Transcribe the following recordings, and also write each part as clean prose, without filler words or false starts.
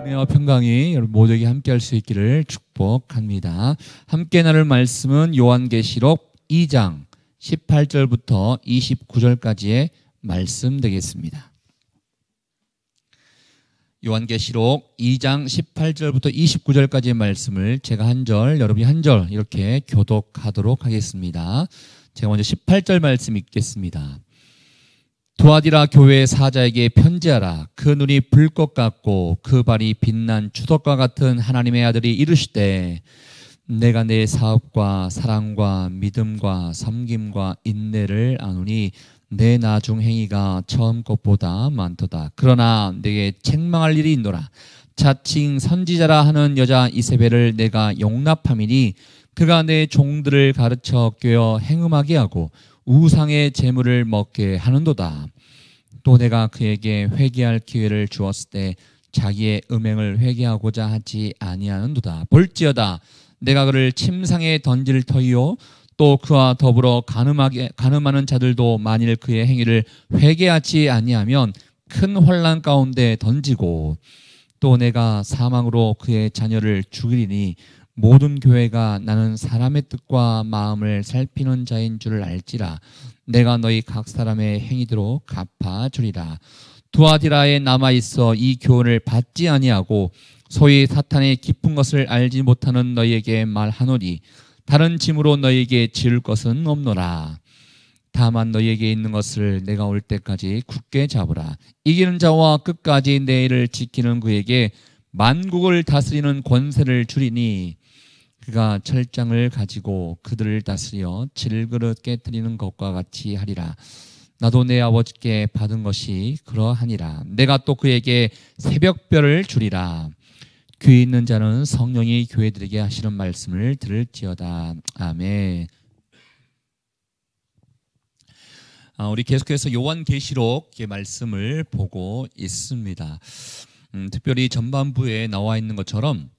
은혜와 평강이 여러분 모두에게 함께할 수 있기를 축복합니다. 함께 나눌 말씀은 요한계시록 2장 18절부터 29절까지의 말씀 되겠습니다. 요한계시록 2장 18절부터 29절까지의 말씀을 제가 한 절, 여러분이 한 절 이렇게 교독하도록 하겠습니다. 제가 먼저 18절 말씀 읽겠습니다. 두아디라 교회 사자에게 편지하라. 그 눈이 불꽃 같고 그 발이 빛난 추석과 같은 하나님의 아들이 이르시되 내가 내 사업과 사랑과 믿음과 섬김과 인내를 아노니 내 나중 행위가 처음 것보다 많도다. 그러나 내게 책망할 일이 있노라. 자칭 선지자라 하는 여자 이세벨을 내가 용납함이니 그가 내 종들을 가르쳐 꿰어 행음하게 하고 우상의 재물을 먹게 하는도다. 또 내가 그에게 회개할 기회를 주었을 때 자기의 음행을 회개하고자 하지 아니하는도다. 볼지어다 내가 그를 침상에 던질 터이요 또 그와 더불어 간음하는 자들도 만일 그의 행위를 회개하지 아니하면 큰 혼란 가운데 던지고 또 내가 사망으로 그의 자녀를 죽이리니 모든 교회가 나는 사람의 뜻과 마음을 살피는 자인 줄을 알지라. 내가 너희 각 사람의 행위대로 갚아주리라. 두아디라에 남아있어 이 교훈을 받지 아니하고 소위 사탄의 깊은 것을 알지 못하는 너희에게 말하노니 다른 짐으로 너희에게 지을 것은 없노라. 다만 너희에게 있는 것을 내가 올 때까지 굳게 잡으라. 이기는 자와 끝까지 내 일을 지키는 그에게 만국을 다스리는 권세를 주리니 그가 철장을 가지고 그들을 다스려 질그릇 깨뜨리는 것과 같이 하리라. 나도 내 아버지께 받은 것이 그러하니라. 내가 또 그에게 새벽별을 주리라. 귀 있는 자는 성령이 교회들에게 하시는 말씀을 들을지어다. 아멘. 우리 계속해서 요한계시록의 말씀을 보고 있습니다. 특별히 전반부에 나와 있는 것처럼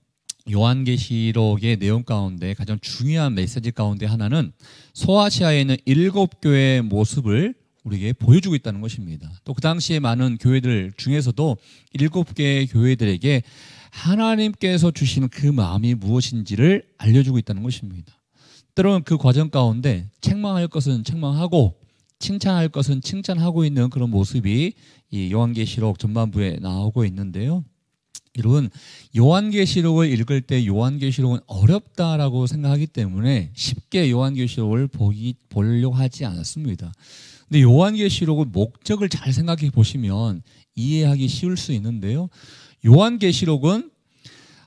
요한계시록의 내용 가운데 가장 중요한 메시지 가운데 하나는 소아시아에 있는 7교회의 모습을 우리에게 보여주고 있다는 것입니다. 또 그 당시에 많은 교회들 중에서도 7개의 교회들에게 하나님께서 주시는 그 마음이 무엇인지를 알려주고 있다는 것입니다. 때로는 그 과정 가운데 책망할 것은 책망하고 칭찬할 것은 칭찬하고 있는 그런 모습이 이 요한계시록 전반부에 나오고 있는데요. 여러분, 요한계시록을 읽을 때 요한계시록은 어렵다라고 생각하기 때문에 쉽게 요한계시록을 보려고 하지 않았습니다. 근데 요한계시록은 목적을 잘 생각해 보시면 이해하기 쉬울 수 있는데요. 요한계시록은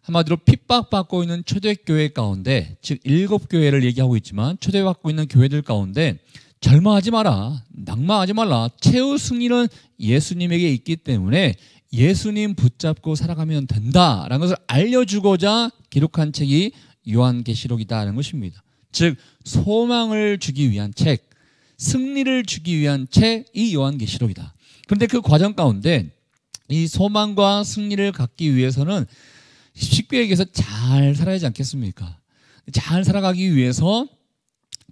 한마디로 핍박받고 있는 초대교회 가운데, 즉 7교회를 얘기하고 있지만 초대받고 있는 교회들 가운데 절망하지 마라, 낙망하지 말라, 최후 승리는 예수님에게 있기 때문에 예수님 붙잡고 살아가면 된다라는 것을 알려주고자 기록한 책이 요한계시록이다라는 것입니다. 즉 소망을 주기 위한 책, 승리를 주기 위한 책이 요한계시록이다. 그런데 그 과정 가운데 이 소망과 승리를 갖기 위해서는 쉽게 얘기해서 잘 살아야 하지 않겠습니까? 잘 살아가기 위해서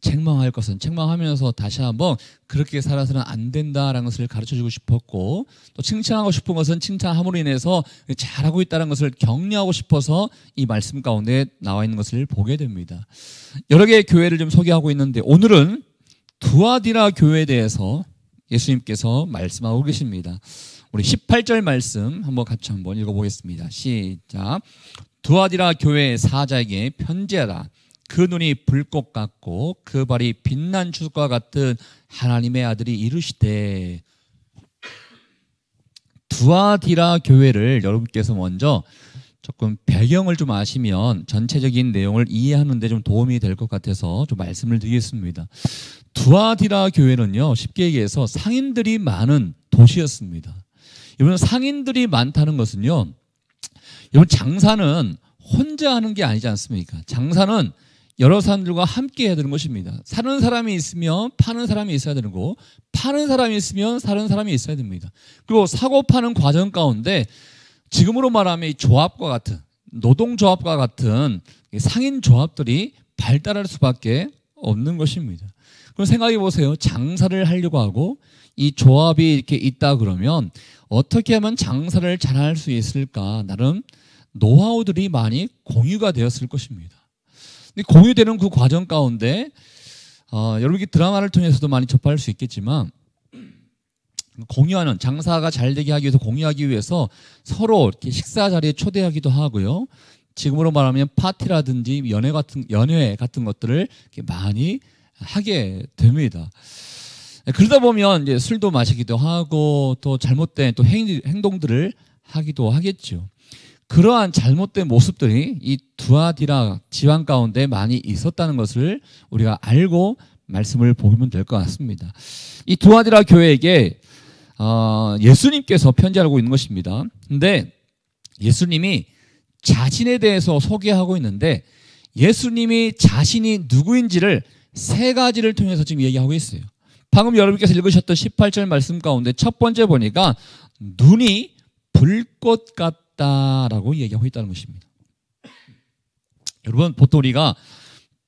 책망할 것은 책망하면서 다시 한번 그렇게 살아서는 안 된다라는 것을 가르쳐주고 싶었고, 또 칭찬하고 싶은 것은 칭찬함으로 인해서 잘하고 있다는 것을 격려하고 싶어서 이 말씀 가운데 나와 있는 것을 보게 됩니다. 여러 개의 교회를 좀 소개하고 있는데 오늘은 두아디라 교회에 대해서 예수님께서 말씀하고 계십니다. 우리 18절 말씀 한번 같이 한번 읽어보겠습니다. 시작. 두아디라 교회 사자에게 편지하라. 그 눈이 불꽃 같고 그 발이 빛난 추석과 같은 하나님의 아들이 이르시되. 두아디라 교회를 여러분께서 먼저 조금 배경을 좀 아시면 전체적인 내용을 이해하는 데 좀 도움이 될 것 같아서 좀 말씀을 드리겠습니다. 두아디라 교회는요, 쉽게 얘기해서 상인들이 많은 도시였습니다. 여러분, 상인들이 많다는 것은요, 여러분 장사는 혼자 하는 게 아니지 않습니까? 장사는 여러 사람들과 함께 해야 되는 것입니다. 사는 사람이 있으면 파는 사람이 있어야 되는 거고, 파는 사람이 있으면 사는 사람이 있어야 됩니다. 그리고 사고 파는 과정 가운데 지금으로 말하면 이 조합과 같은, 노동조합과 같은 상인 조합들이 발달할 수밖에 없는 것입니다. 그럼 생각해 보세요. 장사를 하려고 하고 이 조합이 이렇게 있다 그러면 어떻게 하면 장사를 잘할 수 있을까? 나름 노하우들이 많이 공유가 되었을 것입니다. 근데 공유되는 그 과정 가운데 여러분이 드라마를 통해서도 많이 접할 수 있겠지만 공유하는 장사가 잘 되게 하기 위해서 공유하기 위해서 서로 이렇게 식사 자리에 초대하기도 하고요. 지금으로 말하면 파티라든지 연회 같은 것들을 이렇게 많이 하게 됩니다. 그러다 보면 이제 술도 마시기도 하고 또 잘못된 또 행동들을 하기도 하겠죠. 그러한 잘못된 모습들이 이 두아디라 지방 가운데 많이 있었다는 것을 우리가 알고 말씀을 보면 될 것 같습니다. 이 두아디라 교회에게 예수님께서 편지하고 있는 것입니다. 근데 예수님이 자신에 대해서 소개하고 있는데 예수님이 자신이 누구인지를 세 가지를 통해서 지금 얘기하고 있어요. 방금 여러분께서 읽으셨던 18절 말씀 가운데 첫 번째 보니까 눈이 불꽃 같다라고 얘기하고 있다는 것입니다. 여러분 보통 우리가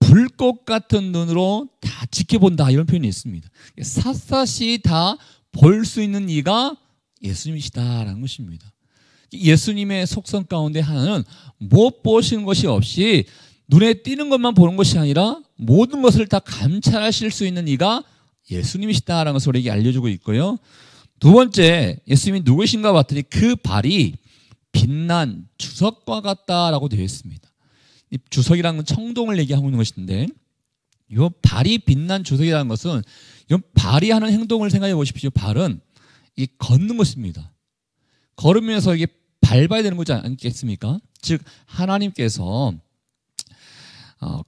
불꽃 같은 눈으로 다 지켜본다 이런 표현이 있습니다. 샅샅이 다 볼 수 있는 이가 예수님이시다라는 것입니다. 예수님의 속성 가운데 하나는 못 보시는 것이 없이 눈에 띄는 것만 보는 것이 아니라 모든 것을 다 감찰하실 수 있는 이가 예수님이시다라는 것을 우리에게 알려주고 있고요. 두 번째, 예수님이 누구신가 봤더니 그 발이 빛난 주석과 같다라고 되어 있습니다. 이 주석이라는 건 청동을 얘기하고 있는 것인데 이 발이 빛난 주석이라는 것은 이 발이 하는 행동을 생각해 보십시오. 발은 이 걷는 것입니다. 걸으면서 이게 밟아야 되는 거지 않겠습니까? 즉 하나님께서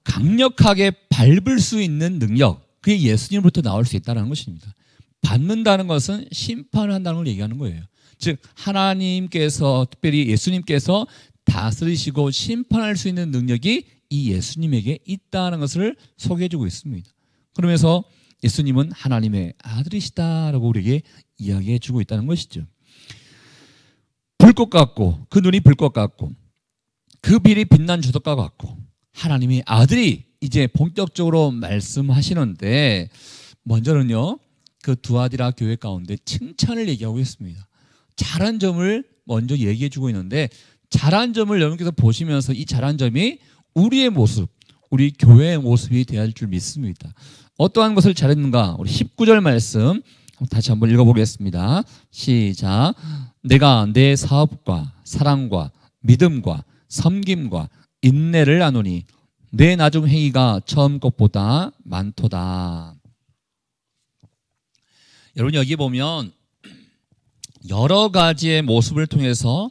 강력하게 밟을 수 있는 능력, 그게 예수님으로부터 나올 수 있다는 것입니다. 밟는다는 것은 심판을 한다는 걸 얘기하는 거예요. 즉 하나님께서 특별히 예수님께서 다스리시고 심판할 수 있는 능력이 이 예수님에게 있다는 것을 소개해주고 있습니다. 그러면서 예수님은 하나님의 아들이시다라고 우리에게 이야기해주고 있다는 것이죠. 불꽃 같고 그 눈이 불꽃 같고 그 빛이 빛난 주석과 같고 하나님의 아들이 이제 본격적으로 말씀하시는데 먼저는요 그 두아디라 교회 가운데 칭찬을 얘기하고 있습니다. 잘한 점을 먼저 얘기해주고 있는데 잘한 점을 여러분께서 보시면서 이 잘한 점이 우리의 모습, 우리 교회의 모습이 되어야 할 줄 믿습니다. 어떠한 것을 잘했는가? 우리 19절 말씀 다시 한번 읽어보겠습니다. 시작. 내가 내 사업과 사랑과 믿음과 섬김과 인내를 나누니 내 나중 행위가 처음 것보다 많도다. 여러분 여기 보면 여러 가지의 모습을 통해서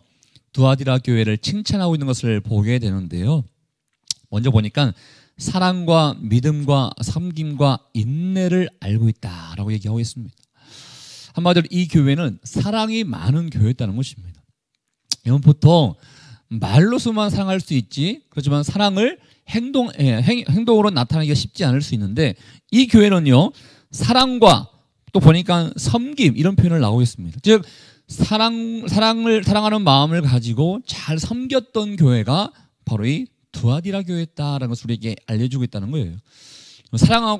두아디라 교회를 칭찬하고 있는 것을 보게 되는데요. 먼저 보니까 사랑과 믿음과 섬김과 인내를 알고 있다라고 얘기하고 있습니다. 한마디로 이 교회는 사랑이 많은 교회였다는 것입니다. 이건 보통 말로서만 사랑할 수 있지 그렇지만 사랑을 행동으로 나타내기가 쉽지 않을 수 있는데 이 교회는요 사랑과 또 보니까 섬김 이런 표현을 나오고 있습니다. 즉 사랑하는 마음을 가지고 잘 섬겼던 교회가 바로 이 두아디라 교회였다라는 것을 우리에게 알려주고 있다는 거예요.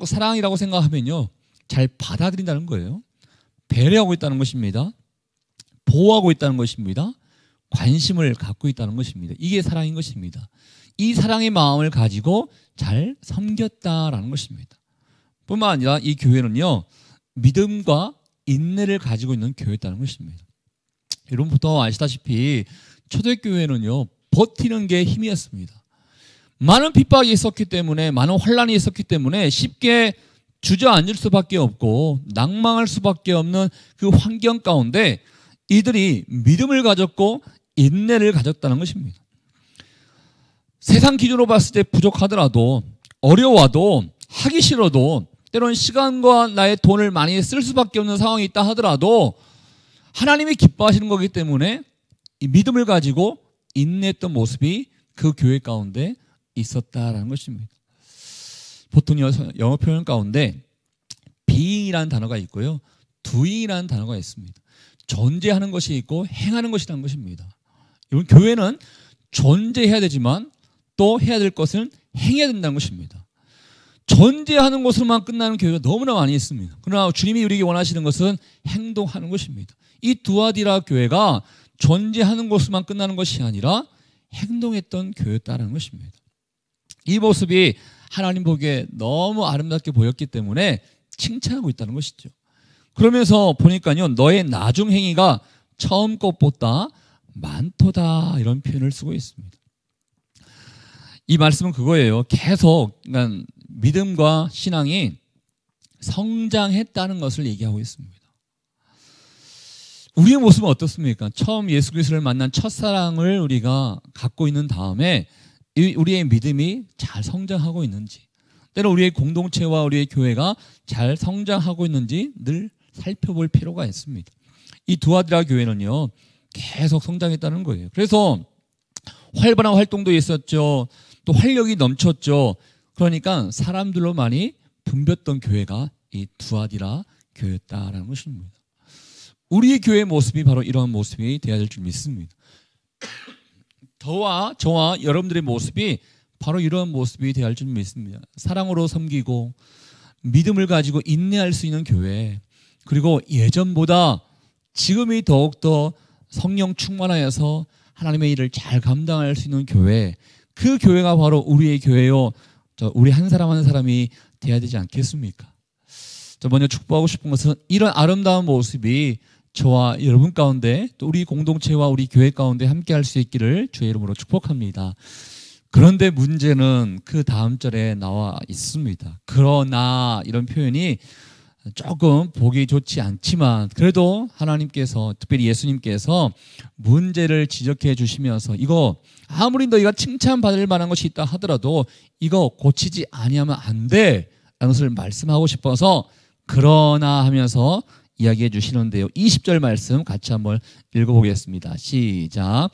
사랑이라고 생각하면요 잘 받아들인다는 거예요. 배려하고 있다는 것입니다. 보호하고 있다는 것입니다. 관심을 갖고 있다는 것입니다. 이게 사랑인 것입니다. 이 사랑의 마음을 가지고 잘 섬겼다라는 것입니다. 뿐만 아니라 이 교회는요 믿음과 인내를 가지고 있는 교회였다는 것입니다. 여러분부터 아시다시피 초대교회는요 버티는 게 힘이었습니다. 많은 핍박이 있었기 때문에 많은 환란이 있었기 때문에 쉽게 주저앉을 수밖에 없고 낭망할 수밖에 없는 그 환경 가운데 이들이 믿음을 가졌고 인내를 가졌다는 것입니다. 세상 기준으로 봤을 때 부족하더라도 어려워도 하기 싫어도 때로는 시간과 나의 돈을 많이 쓸 수밖에 없는 상황이 있다 하더라도 하나님이 기뻐하시는 거기 때문에 이 믿음을 가지고 인내했던 모습이 그 교회 가운데 있었다라는 것입니다. 보통 영어 표현 가운데 being이라는 단어가 있고요. doing이라는 단어가 있습니다. 존재하는 것이 있고 행하는 것이라는 것입니다. 이번 교회는 존재해야 되지만 또 해야 될 것은 행해야 된다는 것입니다. 존재하는 것으로만 끝나는 교회가 너무나 많이 있습니다. 그러나 주님이 우리에게 원하시는 것은 행동하는 것입니다. 이 두아디라 교회가 존재하는 것으로만 끝나는 것이 아니라 행동했던 교회였다는 것입니다. 이 모습이 하나님 보기에 너무 아름답게 보였기 때문에 칭찬하고 있다는 것이죠. 그러면서 보니까요, 너의 나중 행위가 처음 것보다 많도다, 이런 표현을 쓰고 있습니다. 이 말씀은 그거예요. 계속 그러니까 믿음과 신앙이 성장했다는 것을 얘기하고 있습니다. 우리의 모습은 어떻습니까? 처음 예수 그리스도를 만난 첫사랑을 우리가 갖고 있는 다음에 우리의 믿음이 잘 성장하고 있는지, 때로 우리의 공동체와 우리의 교회가 잘 성장하고 있는지 늘 살펴볼 필요가 있습니다. 이 두아디라 교회는요, 계속 성장했다는 거예요. 그래서 활발한 활동도 있었죠. 또 활력이 넘쳤죠. 그러니까 사람들로 많이 붐볐던 교회가 이 두아디라 교회였다라는 것입니다. 우리의 교회의 모습이 바로 이러한 모습이 되어야 될 줄 믿습니다. 저와 여러분들의 모습이 바로 이러한 모습이 되어야 할 줄 믿습니다. 사랑으로 섬기고 믿음을 가지고 인내할 수 있는 교회, 그리고 예전보다 지금이 더욱더 성령 충만하여서 하나님의 일을 잘 감당할 수 있는 교회, 그 교회가 바로 우리의 교회요, 우리 한 사람 한 사람이 돼야 되지 않겠습니까? 먼저 축복하고 싶은 것은 이런 아름다운 모습이 저와 여러분 가운데, 또 우리 공동체와 우리 교회 가운데 함께 할 수 있기를 주의 이름으로 축복합니다. 그런데 문제는 그 다음 절에 나와 있습니다. 그러나, 이런 표현이 조금 보기 좋지 않지만 그래도 하나님께서, 특별히 예수님께서 문제를 지적해 주시면서 이거 아무리 너희가 칭찬받을 만한 것이 있다 하더라도 이거 고치지 아니하면 안 돼 라는 것을 말씀하고 싶어서 그러나 하면서 이야기해 주시는데요. 20절 말씀 같이 한번 읽어보겠습니다. 시작.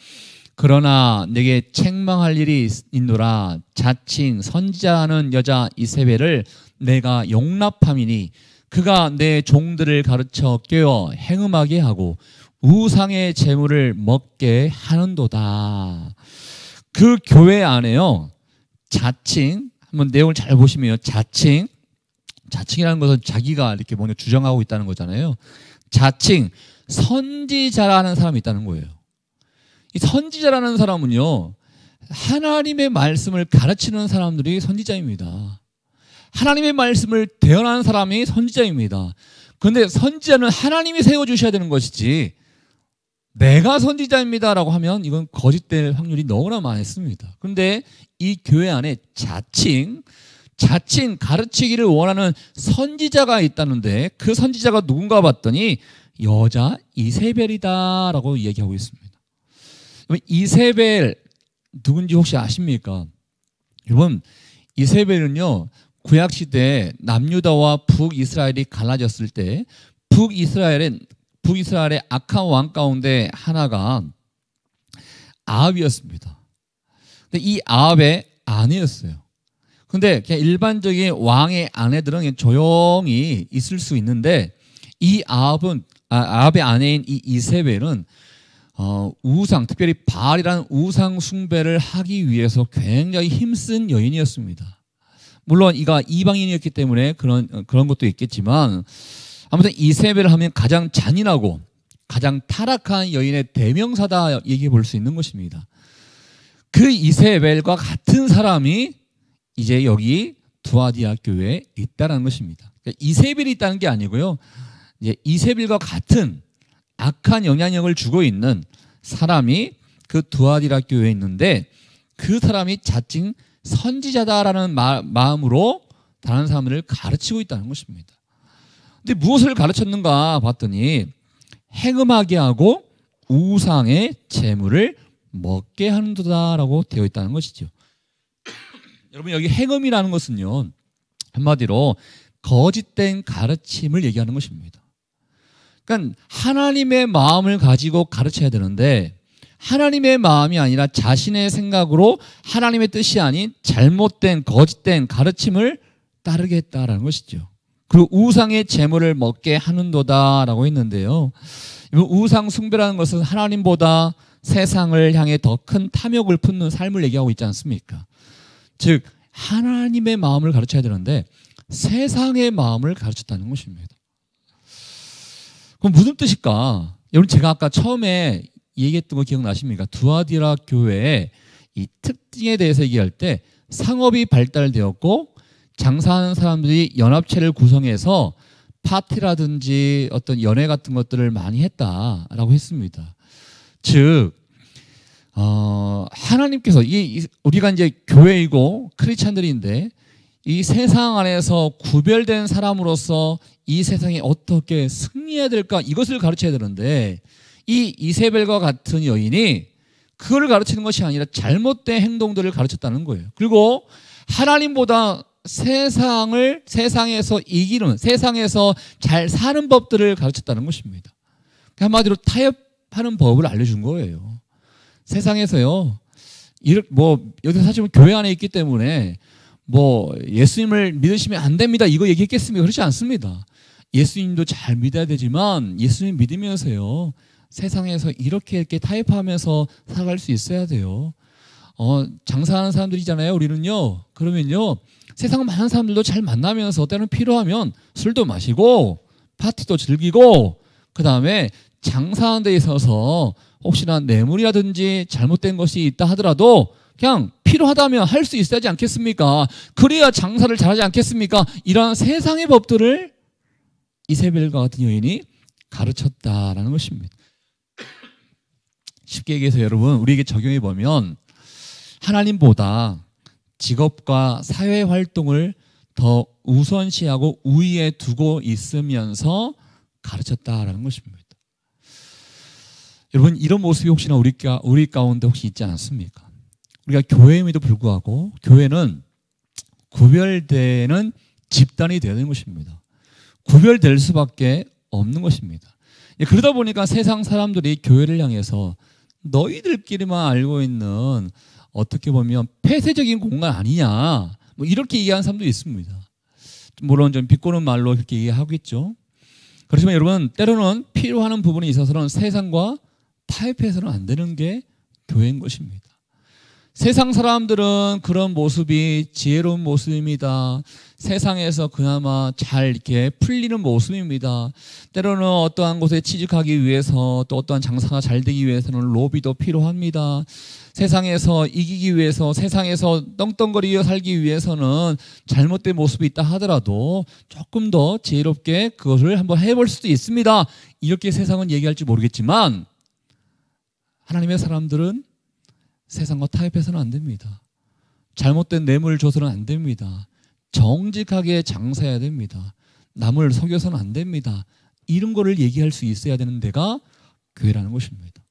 그러나 내게 책망할 일이 있노라. 자칭 선지자라는 여자 이세벨을 내가 용납함이니 그가 내 종들을 가르쳐 꿰어 행음하게 하고 우상의 재물을 먹게 하는도다. 그 교회 안에요, 자칭, 한번 내용을 잘 보시면 자칭이라는 것은 자기가 이렇게 뭔가 주장하고 있다는 거잖아요. 자칭 선지자라는 사람이 있다는 거예요. 이 선지자라는 사람은요, 하나님의 말씀을 가르치는 사람들이 선지자입니다. 하나님의 말씀을 대언하는 사람이 선지자입니다. 그런데 선지자는 하나님이 세워주셔야 되는 것이지, 내가 선지자입니다라고 하면 이건 거짓될 확률이 너무나 많습니다. 그런데 이 교회 안에 자칭 가르치기를 원하는 선지자가 있다는데, 그 선지자가 누군가 봤더니 여자 이세벨이다라고 얘기하고 있습니다. 이세벨 누군지 혹시 아십니까? 여러분, 이세벨은요, 구약시대 남유다와 북이스라엘이 갈라졌을 때 북이스라엘의 악한 왕 가운데 하나가 아합이었습니다. 근데 이 아합의 아내였어요. 근데 그냥 일반적인 왕의 아내들은 그냥 조용히 있을 수 있는데, 이 아합의 아내인 이 이세벨은 우상, 특별히 바알이라는 우상 숭배를 하기 위해서 굉장히 힘쓴 여인이었습니다. 물론 이가 이방인이었기 때문에 그런 것도 있겠지만, 아무튼 이세벨을 하면 가장 잔인하고 가장 타락한 여인의 대명사다 얘기해 볼 수 있는 것입니다. 그 이세벨과 같은 사람이 이제 여기 두아디라 교회에 있다는 것입니다. 그러니까 이세벨이 있다는 게 아니고요, 이제 이세벨과 같은 악한 영향력을 주고 있는 사람이 그 두아디라 교회에 있는데, 그 사람이 자칭 선지자다라는 마음으로 다른 사람들을 가르치고 있다는 것입니다. 근데 무엇을 가르쳤는가 봤더니 행음하게 하고 우상의 재물을 먹게 하는도다라고 되어 있다는 것이죠. 여러분, 여기 행음이라는 것은요, 한마디로 거짓된 가르침을 얘기하는 것입니다. 그러니까 하나님의 마음을 가지고 가르쳐야 되는데, 하나님의 마음이 아니라 자신의 생각으로 하나님의 뜻이 아닌 잘못된 거짓된 가르침을 따르게 했다라는 것이죠. 그리고 우상의 재물을 먹게 하는도다라고 했는데요, 우상 숭배라는 것은 하나님보다 세상을 향해 더 큰 탐욕을 품는 삶을 얘기하고 있지 않습니까? 즉 하나님의 마음을 가르쳐야 되는데 세상의 마음을 가르쳤다는 것입니다. 그럼 무슨 뜻일까? 여러분, 제가 아까 처음에 얘기했던 거 기억나십니까? 두아디라 교회에 이 특징에 대해서 얘기할 때 상업이 발달되었고 장사하는 사람들이 연합체를 구성해서 파티라든지 어떤 연회 같은 것들을 많이 했다라고 했습니다. 즉 하나님께서 우리가 이제 교회이고 크리스찬들인데 이 세상 안에서 구별된 사람으로서 이 세상에 어떻게 승리해야 될까 이것을 가르쳐야 되는데 이 이세벨과 같은 여인이 그걸 가르치는 것이 아니라 잘못된 행동들을 가르쳤다는 거예요. 그리고 하나님보다 세상에서 이기는, 세상에서 잘 사는 법들을 가르쳤다는 것입니다. 한마디로 타협하는 법을 알려준 거예요. 세상에서요, 여기서 사실 교회 안에 있기 때문에 예수님을 믿으시면 안 됩니다, 이거 얘기했겠습니까? 그렇지 않습니다. 예수님도 잘 믿어야 되지만 예수님 믿으면서요, 세상에서 이렇게 타협하면서 살아갈 수 있어야 돼요. 장사하는 사람들이잖아요, 우리는요. 그러면요, 세상 많은 사람들도 잘 만나면서 때는 필요하면 술도 마시고 파티도 즐기고 그 다음에 장사하는 데 있어서 혹시나 뇌물이라든지 잘못된 것이 있다 하더라도 그냥 필요하다면 할 수 있어야 하지 않겠습니까? 그래야 장사를 잘하지 않겠습니까? 이러한 세상의 법들을 이세벨과 같은 여인이 가르쳤다라는 것입니다. 쉽게 얘기해서 여러분, 우리에게 적용해 보면 하나님보다 직업과 사회 활동을 더 우선시하고 우위에 두고 있으면서 가르쳤다라는 것입니다. 여러분, 이런 모습이 혹시나 우리 가운데 혹시 있지 않습니까? 우리가 교회임에도 불구하고 교회는 구별되는 집단이 되어야 되는 것입니다. 구별될 수밖에 없는 것입니다. 그러다 보니까 세상 사람들이 교회를 향해서 너희들끼리만 알고 있는 어떻게 보면 폐쇄적인 공간 아니냐, 이렇게 얘기하는 사람도 있습니다. 물론 좀 비꼬는 말로 그렇게 얘기하겠죠. 그렇지만 여러분, 때로는 필요한 부분에 있어서는 세상과 타협해서는 안 되는 게 교회인 것입니다. 세상 사람들은 그런 모습이 지혜로운 모습입니다. 세상에서 그나마 잘 이렇게 풀리는 모습입니다. 때로는 어떠한 곳에 취직하기 위해서 또 어떠한 장사가 잘 되기 위해서는 로비도 필요합니다. 세상에서 이기기 위해서, 세상에서 떵떵거리며 살기 위해서는 잘못된 모습이 있다 하더라도 조금 더 지혜롭게 그것을 한번 해볼 수도 있습니다. 이렇게 세상은 얘기할지 모르겠지만 하나님의 사람들은 세상과 타협해서는 안 됩니다. 잘못된 뇌물을 줘서는 안 됩니다. 정직하게 장사해야 됩니다. 남을 속여서는 안 됩니다. 이런 거를 얘기할 수 있어야 되는 데가 교회라는 것입니다.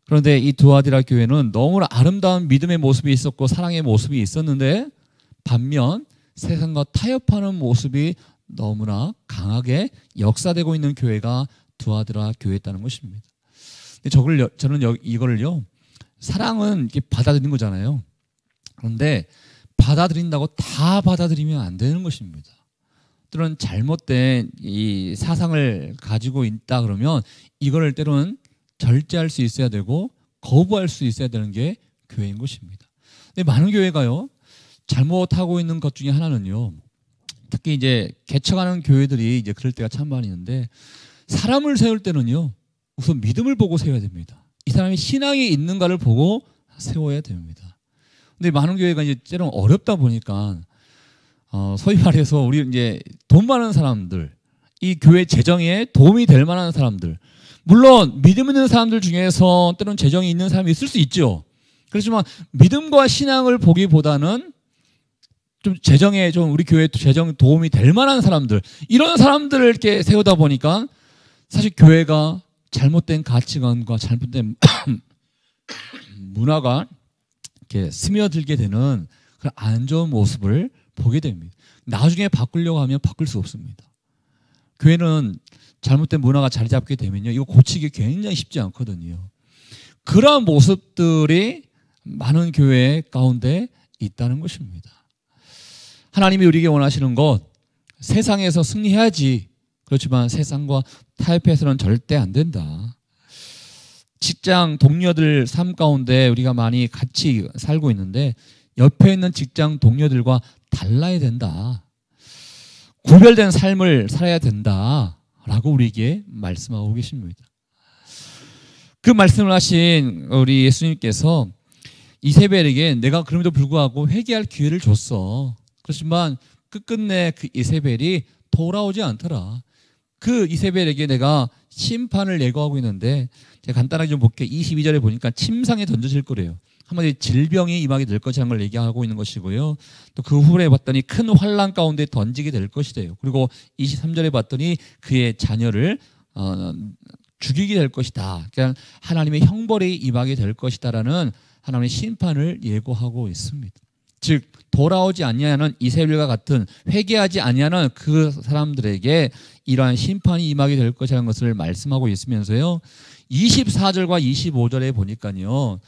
그런데 이 두아디라 교회는 너무나 아름다운 믿음의 모습이 있었고 사랑의 모습이 있었는데 반면 세상과 타협하는 모습이 너무나 강하게 역사되고 있는 교회가 두아디라 교회였다는 것입니다. 저는 이거를요, 사랑은 이렇게 받아들이는 거잖아요. 그런데 받아들인다고 다 받아들이면 안 되는 것입니다. 때로는 잘못된 이 사상을 가지고 있다 그러면 이거를 때로는 절제할 수 있어야 되고 거부할 수 있어야 되는 게 교회인 것입니다. 근데 많은 교회가요, 잘못하고 있는 것 중에 하나는요, 특히 이제 개척하는 교회들이 이제 그럴 때가 참 많이 있는데, 사람을 세울 때는요, 우선 믿음을 보고 세워야 됩니다. 이 사람이 신앙이 있는가를 보고 세워야 됩니다. 근데 많은 교회가 이제 때로는 어렵다 보니까 소위 말해서 우리 이제 돈 많은 사람들, 이 교회 재정에 도움이 될 만한 사람들, 물론 믿음 있는 사람들 중에서 때로는 재정이 있는 사람이 있을 수 있죠. 그렇지만 믿음과 신앙을 보기보다는 좀 재정에 좀 우리 교회 재정 도움이 될 만한 사람들, 이런 사람들을 이렇게 세우다 보니까 사실 교회가 잘못된 가치관과 잘못된 문화가 이렇게 스며들게 되는 그런 안 좋은 모습을 보게 됩니다. 나중에 바꾸려고 하면 바꿀 수 없습니다. 교회는 잘못된 문화가 자리 잡게 되면요, 이거 고치기 굉장히 쉽지 않거든요. 그러한 모습들이 많은 교회 가운데 있다는 것입니다. 하나님이 우리에게 원하시는 것, 세상에서 승리해야지. 그렇지만 세상과 타협해서는 절대 안 된다. 직장 동료들 삶 가운데 우리가 많이 같이 살고 있는데 옆에 있는 직장 동료들과 달라야 된다. 구별된 삶을 살아야 된다라고 우리에게 말씀하고 계십니다. 그 말씀을 하신 우리 예수님께서 이세벨에게 내가 그럼에도 불구하고 회개할 기회를 줬어. 그렇지만 끝끝내 그 이세벨이 돌아오지 않더라. 그 이세벨에게 내가 심판을 예고하고 있는데, 제가 간단하게 좀 볼게요. 22절에 보니까 침상에 던져질 거래요. 한마디로 질병이 임하게 될 것이라는 걸 얘기하고 있는 것이고요. 또 그 후에 봤더니 큰 환난 가운데 던지게 될 것이래요. 그리고 23절에 봤더니 그의 자녀를 죽이게 될 것이다. 그러니까 하나님의 형벌이 임하게 될 것이다라는 하나님의 심판을 예고하고 있습니다. 즉 돌아오지 아니하는 이세벨과 같은 회개하지 아니하는 그 사람들에게 이러한 심판이 임하게 될 것이라는 것을 말씀하고 있으면서요. 24절과 25절에 보니까요.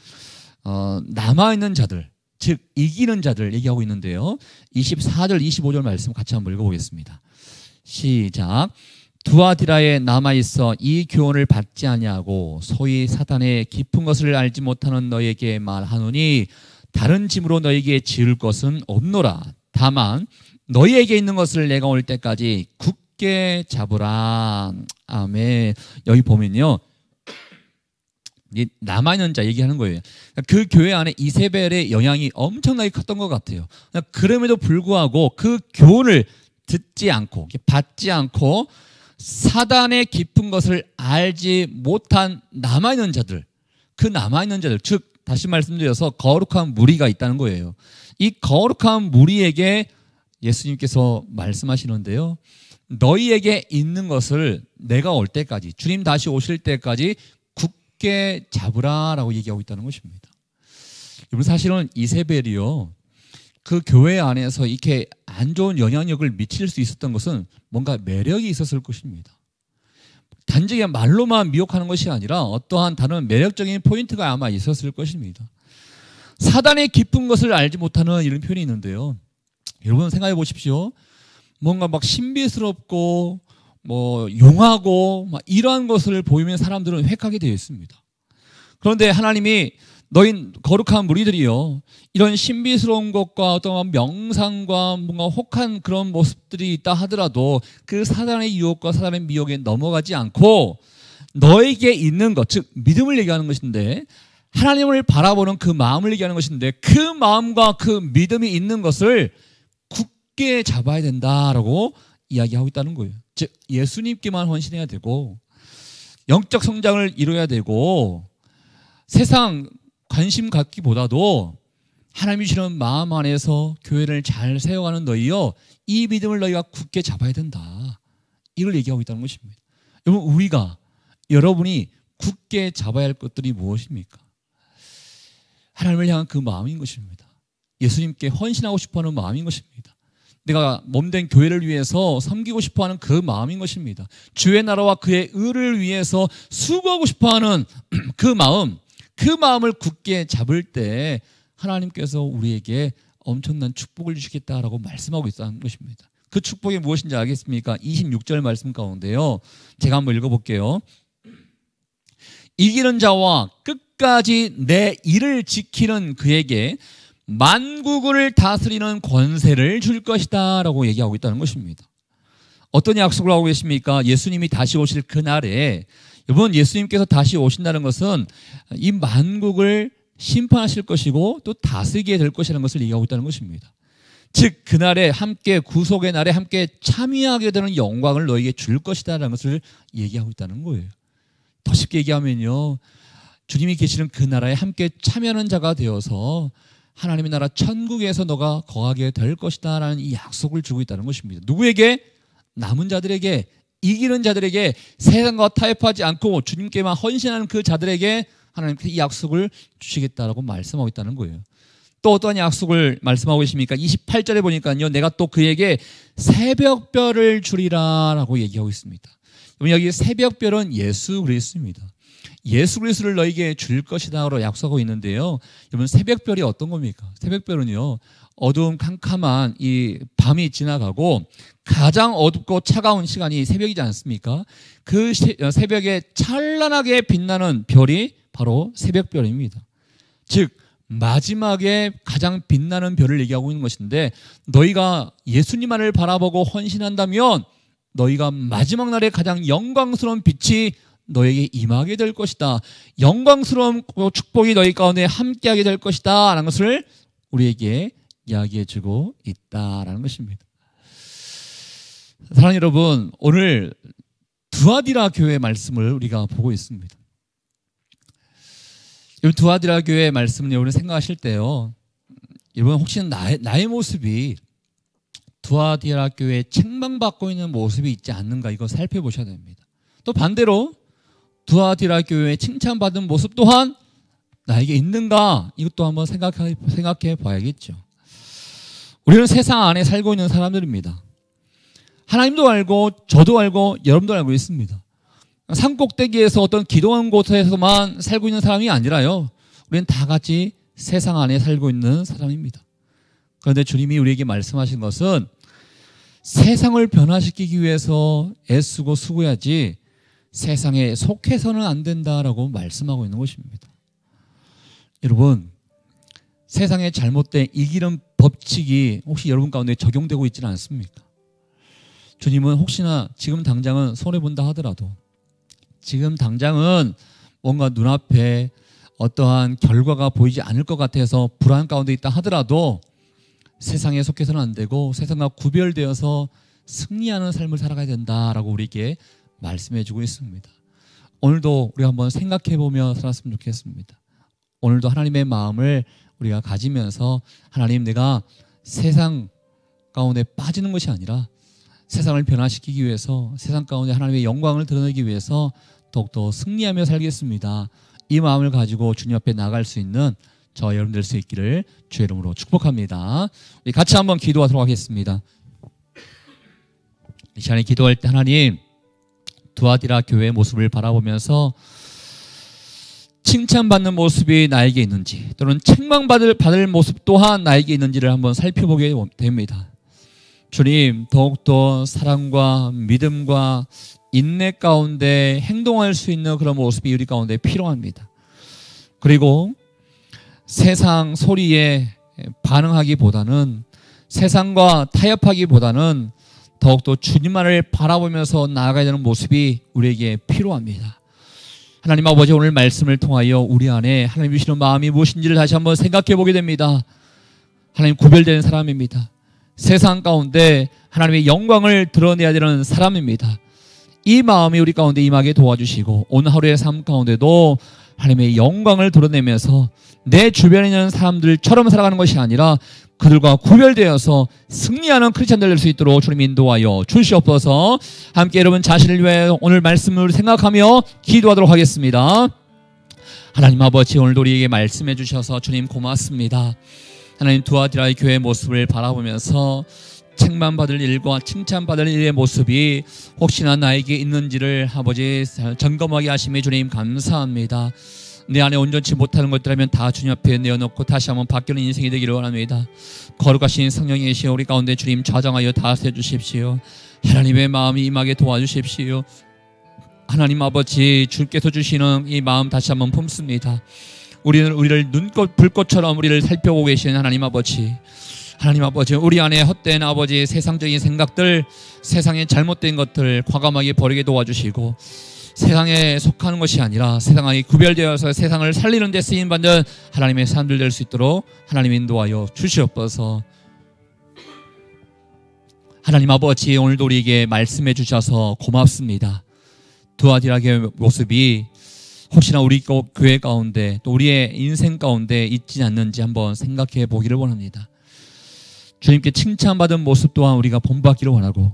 남아있는 자들, 즉 이기는 자들 얘기하고 있는데요. 24절 25절 말씀 같이 한번 읽어보겠습니다. 시작. 두아디라에 남아있어 이 교훈을 받지 아니하고 소위 사단의 깊은 것을 알지 못하는 너에게 말하노니 다른 짐으로 너에게 지을 것은 없노라. 다만 너희에게 있는 것을 내가 올 때까지 굳게 잡으라. 아멘. 여기 보면요, 남아있는 자 얘기하는 거예요. 그 교회 안에 이세벨의 영향이 엄청나게 컸던 것 같아요. 그럼에도 불구하고 그 교훈을 듣지 않고 받지 않고 사단의 깊은 것을 알지 못한 남아있는 자들, 그 남아있는 자들, 즉 다시 말씀드려서 거룩한 무리가 있다는 거예요. 이 거룩한 무리에게 예수님께서 말씀하시는데요, 너희에게 있는 것을 내가 올 때까지, 주님 다시 오실 때까지 굳게 잡으라 라고 얘기하고 있다는 것입니다. 여러분, 사실은 이세벨이요, 그 교회 안에서 이렇게 안 좋은 영향력을 미칠 수 있었던 것은 뭔가 매력이 있었을 것입니다. 단지 말로만 미혹하는 것이 아니라 어떠한 다른 매력적인 포인트가 아마 있었을 것입니다. 사단의 깊은 것을 알지 못하는 이런 표현이 있는데요. 여러분 생각해 보십시오. 뭔가 막 신비스럽고 용하고 막 이러한 것을 보이면 사람들은 획하게 되어 있습니다. 그런데 하나님이 너희 거룩한 무리들이요, 이런 신비스러운 것과 어떤 명상과 뭔가 혹한 그런 모습들이 있다 하더라도 그 사단의 유혹과 사단의 미혹에 넘어가지 않고 너에게 있는 것, 즉 믿음을 얘기하는 것인데, 하나님을 바라보는 그 마음을 얘기하는 것인데, 그 마음과 그 믿음이 있는 것을 굳게 잡아야 된다라고 이야기하고 있다는 거예요. 즉 예수님께만 헌신해야 되고 영적 성장을 이뤄야 되고 세상 관심 갖기보다도 하나님이 주시는 마음 안에서 교회를 잘 세워가는 너희요, 이 믿음을 너희가 굳게 잡아야 된다. 이걸 얘기하고 있다는 것입니다. 여러분, 여러분이 굳게 잡아야 할 것들이 무엇입니까? 하나님을 향한 그 마음인 것입니다. 예수님께 헌신하고 싶어하는 마음인 것입니다. 내가 몸된 교회를 위해서 섬기고 싶어하는 그 마음인 것입니다. 주의 나라와 그의 의를 위해서 수고하고 싶어하는 그 마음을 굳게 잡을 때 하나님께서 우리에게 엄청난 축복을 주시겠다라고 말씀하고 있다는 것입니다. 그 축복이 무엇인지 알겠습니까? 26절 말씀 가운데요, 제가 한번 읽어볼게요. 이기는 자와 끝까지 내 일을 지키는 그에게 만국을 다스리는 권세를 줄 것이다 라고 얘기하고 있다는 것입니다. 어떤 약속을 하고 계십니까? 예수님이 다시 오실 그날에, 여러분, 예수님께서 다시 오신다는 것은 이 만국을 심판하실 것이고 또 다스리게 될 것이라는 것을 얘기하고 있다는 것입니다. 즉 그날에 함께, 구속의 날에 함께 참여하게 되는 영광을 너에게 줄 것이다 라는 것을 얘기하고 있다는 거예요. 더 쉽게 얘기하면요, 주님이 계시는 그 나라에 함께 참여하는 자가 되어서 하나님의 나라 천국에서 너가 거하게 될 것이다 라는 이 약속을 주고 있다는 것입니다. 누구에게? 남은 자들에게, 이기는 자들에게, 세상과 타협하지 않고 주님께만 헌신하는 그 자들에게 하나님께서 이 약속을 주시겠다라고 말씀하고 있다는 거예요. 또 어떠한 약속을 말씀하고 계십니까? 28절에 보니까요, 내가 또 그에게 새벽별을 주리라 라고 얘기하고 있습니다. 여기 새벽별은 예수 그리스도입니다. 예수 그리스도를 너에게 줄 것이다라고 약속하고 있는데요, 여러분, 새벽별이 어떤 겁니까? 새벽별은요, 어두운 캄캄한 이 밤이 지나가고 가장 어둡고 차가운 시간이 새벽이지 않습니까? 그 새벽에 찬란하게 빛나는 별이 바로 새벽별입니다. 즉 마지막에 가장 빛나는 별을 얘기하고 있는 것인데, 너희가 예수님만을 바라보고 헌신한다면 너희가 마지막 날에 가장 영광스러운 빛이 너에게 임하게 될 것이다. 영광스러운 축복이 너희 가운데 함께하게 될 것이다 라는 것을 우리에게 이야기해주고 있다라는 것입니다. 사랑하는 여러분, 오늘 두아디라 교회 말씀을 우리가 보고 있습니다. 두아디라 교회 말씀을 여러분 생각하실 때요, 여러분 혹시 나의 모습이 두아디라 교회에 책망받고 있는 모습이 있지 않는가, 이거 살펴보셔야 됩니다. 또 반대로 두아디라 교회에 칭찬받은 모습 또한 나에게 있는가, 이것도 한번 생각해 봐야겠죠. 우리는 세상 안에 살고 있는 사람들입니다. 하나님도 알고 저도 알고 여러분도 알고 있습니다. 산 꼭대기에서 어떤 기도한 곳에서만 살고 있는 사람이 아니라요, 우리는 다 같이 세상 안에 살고 있는 사람입니다. 그런데 주님이 우리에게 말씀하신 것은 세상을 변화시키기 위해서 애쓰고 수고해야지 세상에 속해서는 안 된다라고 말씀하고 있는 것입니다. 여러분, 세상에 잘못된 이기는 법칙이 혹시 여러분 가운데 적용되고 있지는 않습니까? 주님은 혹시나 지금 당장은 손해본다 하더라도, 지금 당장은 뭔가 눈앞에 어떠한 결과가 보이지 않을 것 같아서 불안 가운데 있다 하더라도 세상에 속해서는 안 되고 세상과 구별되어서 승리하는 삶을 살아가야 된다라고 우리에게 말씀해 주고 있습니다. 오늘도 우리가 한번 생각해 보며 살았으면 좋겠습니다. 오늘도 하나님의 마음을 우리가 가지면서, 하나님, 내가 세상 가운데 빠지는 것이 아니라 세상을 변화시키기 위해서, 세상 가운데 하나님의 영광을 드러내기 위해서 더욱더 승리하며 살겠습니다. 이 마음을 가지고 주님 앞에 나갈 수 있는 저 여러분 될 수 있기를 주의 이름으로 축복합니다. 우리 같이 한번 기도하도록 하겠습니다. 이 시간에 기도할 때 하나님, 두아디라 교회의 모습을 바라보면서 칭찬받는 모습이 나에게 있는지, 또는 책망받을 모습 또한 나에게 있는지를 한번 살펴보게 됩니다. 주님, 더욱더 사랑과 믿음과 인내 가운데 행동할 수 있는 그런 모습이 우리 가운데 필요합니다. 그리고 세상 소리에 반응하기보다는, 세상과 타협하기보다는 더욱더 주님만을 바라보면서 나아가야 되는 모습이 우리에게 필요합니다. 하나님 아버지, 오늘 말씀을 통하여 우리 안에 하나님 주시는 마음이 무엇인지를 다시 한번 생각해 보게 됩니다. 하나님, 구별되는 사람입니다. 세상 가운데 하나님의 영광을 드러내야 되는 사람입니다. 이 마음이 우리 가운데 임하게 도와주시고, 오늘 하루의 삶 가운데도 하나님의 영광을 드러내면서 내 주변에 있는 사람들처럼 살아가는 것이 아니라 그들과 구별되어서 승리하는 크리스찬들 될 수 있도록 주님 인도하여 주시옵소서. 함께 여러분 자신을 위해 오늘 말씀을 생각하며 기도하도록 하겠습니다. 하나님 아버지, 오늘도 우리에게 말씀해 주셔서 주님 고맙습니다. 하나님, 두아디라의 교회의 모습을 바라보면서 책망받을 일과 칭찬받을 일의 모습이 혹시나 나에게 있는지를 아버지 점검하게 하심에 주님 감사합니다. 내 안에 온전치 못하는 것들이라면 다 주님 앞에 내어놓고 다시 한번 바뀌는 인생이 되기를 원합니다. 거룩하신 성령이시여 우리 가운데 주님 좌정하여 다스려 주십시오. 하나님의 마음이 임하게 도와주십시오. 하나님 아버지, 주께서 주시는 이 마음 다시 한번 품습니다. 우리를 눈꽃 불꽃처럼 우리를 살펴보고 계시는 하나님 아버지, 하나님 아버지, 우리 안에 헛된 아버지 세상적인 생각들, 세상의 잘못된 것들 과감하게 버리게 도와주시고, 세상에 속하는 것이 아니라 세상에 구별되어서 세상을 살리는 데 쓰임받는 하나님의 사람들 될 수 있도록 하나님 인도하여 주시옵소서. 하나님 아버지, 오늘도 우리에게 말씀해 주셔서 고맙습니다. 두아디라의 모습이 혹시나 우리 교회 가운데 또 우리의 인생 가운데 있지 않는지 한번 생각해 보기를 원합니다. 주님께 칭찬받은 모습 또한 우리가 본받기를 원하고,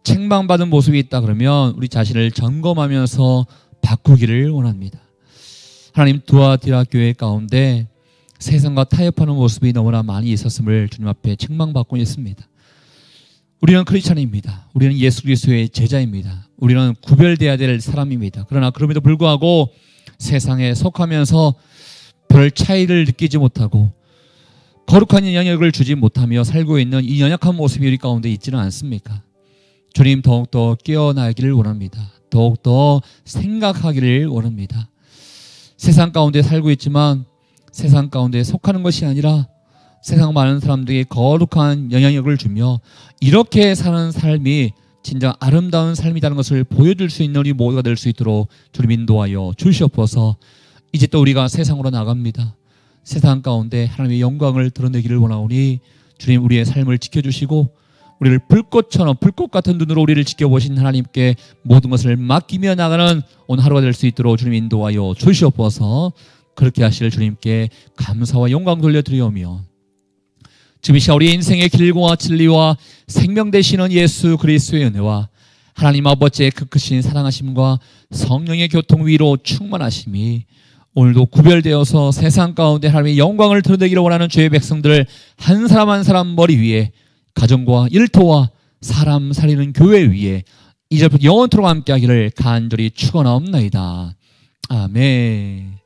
책망받은 모습이 있다 그러면 우리 자신을 점검하면서 바꾸기를 원합니다. 하나님, 두아디라 교회 가운데 세상과 타협하는 모습이 너무나 많이 있었음을 주님 앞에 책망받고 있습니다. 우리는 크리스찬입니다. 우리는 예수 그리스도의 제자입니다. 우리는 구별되어야 될 사람입니다. 그러나 그럼에도 불구하고 세상에 속하면서 별 차이를 느끼지 못하고 거룩한 영역을 주지 못하며 살고 있는 이 연약한 모습이 우리 가운데 있지는 않습니까? 주님, 더욱더 깨어나기를 원합니다. 더욱더 생각하기를 원합니다. 세상 가운데 살고 있지만 세상 가운데 속하는 것이 아니라 세상 많은 사람들에게 거룩한 영향력을 주며 이렇게 사는 삶이 진정 아름다운 삶이라는 것을 보여줄 수 있는 우리 모두가 될 수 있도록 주님 인도하여 주시옵소서. 이제 또 우리가 세상으로 나갑니다. 세상 가운데 하나님의 영광을 드러내기를 원하오니 주님 우리의 삶을 지켜주시고 우리를 불꽃처럼 불꽃 같은 눈으로 우리를 지켜보신 하나님께 모든 것을 맡기며 나가는 오늘 하루가 될 수 있도록 주님 인도하여 주시옵소서. 그렇게 하실 주님께 감사와 영광 돌려드리오며 지금 이 시간 우리 인생의 길과 진리와 생명 되시는 예수 그리스도의 은혜와 하나님 아버지의 그 크신 사랑하심과 성령의 교통 위로 충만하심이 오늘도 구별되어서 세상 가운데 하나님의 영광을 드러내기를 원하는 주의 백성들 한 사람 한 사람 머리 위에 가정과 일터와 사람 살리는 교회 위에 이제부터 영원토록 함께하기를 간절히 축원하옵나이다. 아멘.